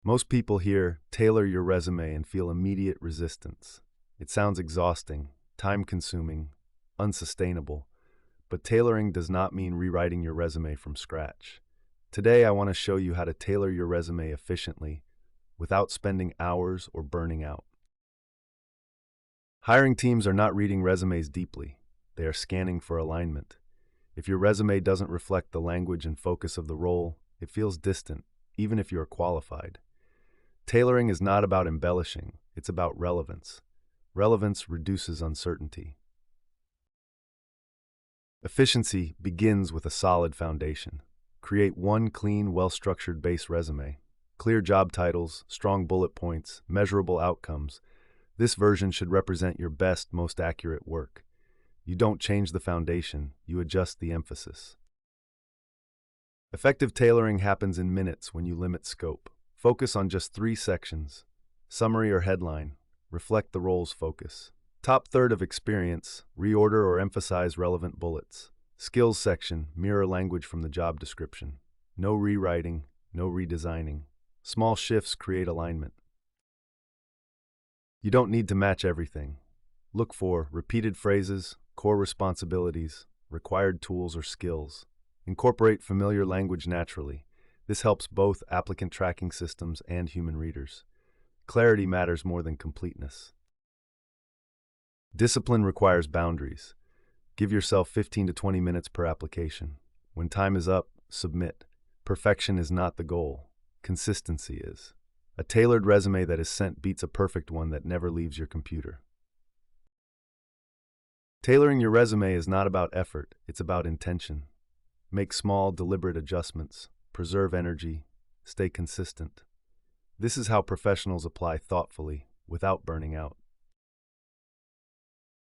Most people hear tailor your resume and feel immediate resistance. It sounds exhausting, time-consuming, unsustainable, but tailoring does not mean rewriting your resume from scratch. Today, I want to show you how to tailor your resume efficiently without spending hours or burning out. Hiring teams are not reading resumes deeply. They are scanning for alignment. If your resume doesn't reflect the language and focus of the role, it feels distant, even if you are qualified. Tailoring is not about embellishing, it's about relevance. Relevance reduces uncertainty. Efficiency begins with a solid foundation. Create one clean, well-structured base resume. Clear job titles, strong bullet points, measurable outcomes. This version should represent your best, most accurate work. You don't change the foundation, you adjust the emphasis. Effective tailoring happens in minutes when you limit scope. Focus on just 3 sections: summary or headline, reflect the role's focus. Top third of experience, reorder or emphasize relevant bullets. Skills section, mirror language from the job description. No rewriting, no redesigning. Small shifts create alignment. You don't need to match everything. Look for repeated phrases, core responsibilities, required tools or skills. Incorporate familiar language naturally. This helps both applicant tracking systems and human readers. Clarity matters more than completeness. Discipline requires boundaries. Give yourself 15 to 20 minutes per application. When time is up, submit. Perfection is not the goal. Consistency is. A tailored resume that is sent beats a perfect one that never leaves your computer. Tailoring your resume is not about effort, it's about intention. Make small, deliberate adjustments. Preserve energy. Stay consistent. This is how professionals apply thoughtfully, without burning out.